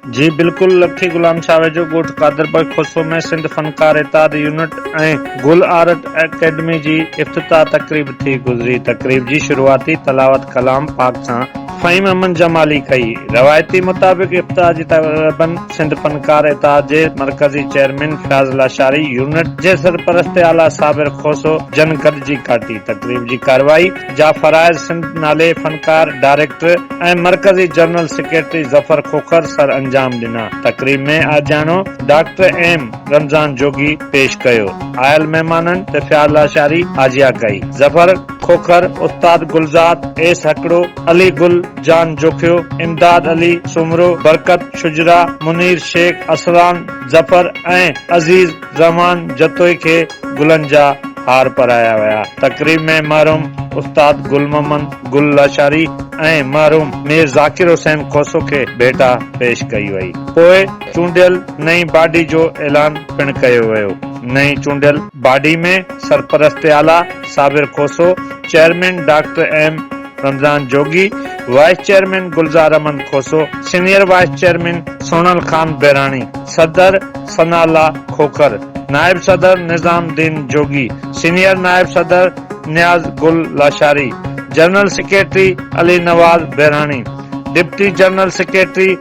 जी बिल्कुल, लखी गुलाम शाह वेझो ॻोठ कादरबग खोसो में सिंध फनकार इताद यूनिट ऐं गुल आर्ट अकेडमी जी इफ्तिताह तकरीब थी गुज़री। तकरीब जी शुरूआती तलावत कलाम पाक सां फ़हीम अमन जमाली कई। रवायती मुताबिक इफ्तिताह जी तक़रीबन सिंध फनकार इताद जे मरकज़ी चेयरमैन फयाज़ लाशारी यूनिट जे सरपरस्त आला साबिर खोसो जन गॾिजी काटी। तकरीब जी कार्रवाई जा फराइज़ सिंध नाले फनकार डायरेक्टर ऐं मरकज़ी जनरल सेक्रेटरी ज़फर खोखर सर अंजाम ॾिना। तकरीब में आजानो डॉक्टर एम रमज़ान जोगी पेश कयो। आयल महिमाननि ते फयाज़ लाशारी हाजिया कई। ज़फर खोखर, उस्ताद गुलज़ार एस हकड़ो, अली गुल जान जोखियो, इमदाद अली सुमरो, बरकत शुजरा, मुनीर शेख, असरान ज़फर ऐं अज़ीज़ रहमान जतोई खे गुलनि जा हार पराया विया। तकरीब में मरहूम उस्ताद गुल मोहम्मद गुल लाशारी ऐं मरहूम मीर ज़ाकिर हुसैन खोसो खे भेटा पेश कई वई। पोइ चूंडियल नई बाडी जो ऐलान पिण कयो वियो। नई चूंडियल बाडी में सरपरस्त आला Sabir Khoso, chairman doctor M Ramzan Jogi, vice chairman Gulzar Ahmed Khoso, senior vice chairman Sonal Khan Bairani, सदर सनाला खोखर, नायब सदर निजामुद्दीन जोगी, सीनियर नायब सदर Niaz Gul Lashari, general secretary Ali Nawaz Bairani, deputy general secretary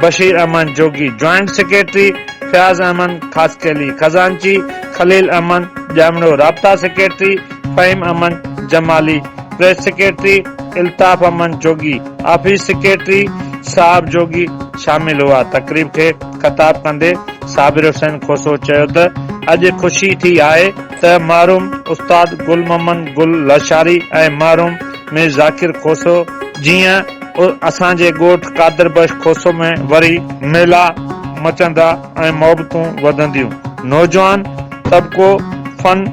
Bashir Ahmed Jogi, joint secretary Fayaz Ahmed Khaskheli, खजांची खलील अहमद जामड़ो, राब्ता secretary Faheem Ahmed Jamali, press secretary Altaf Ahmed Jogi, office secretary Sahib Jogi शामिल हुआ। तकरीब खे खिताब कंदे साबिर हुसैन खोसो चयो त अॼु ख़ुशी थी आहे त मरहूम उस्ताद गुल मोहम्मद गुल लाशारी ऐं मरहूम मीर ज़ाकिर खोसो जीअं असांजे ॻोठ कादरबग खोसो में वरी मेला मचंदा ऐं मोहबतूं वधंदियूं। नौजवान तबिको फन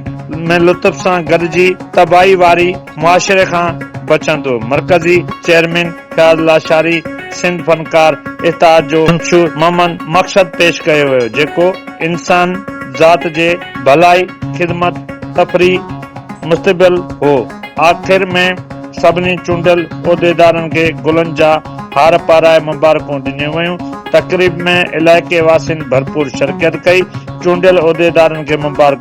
में लुत्फ़ सां गॾिजी तबाही वारी मुआशरे खां बचंदो। मरकज़ी चेयरमैन फयाज़ लाशारी सिंध फनकार इताद जो मंशूर ममन मक़सद पेश कयो वियो जेको इंसान ज़ात जे भलाई ख़िदमत तफ़रीह मुस्तक़बिल हो। आख़िर में सभिनी चूंडियल उहिदेदारनि खे गुलनि जा हार पाराए मुबारकूं ॾिनियूं वयूं। तकरीब में इलाइक़े वासियुनि भरपूर शिरकत कई। चूंडियल उहिदेदारनि खे मुबारक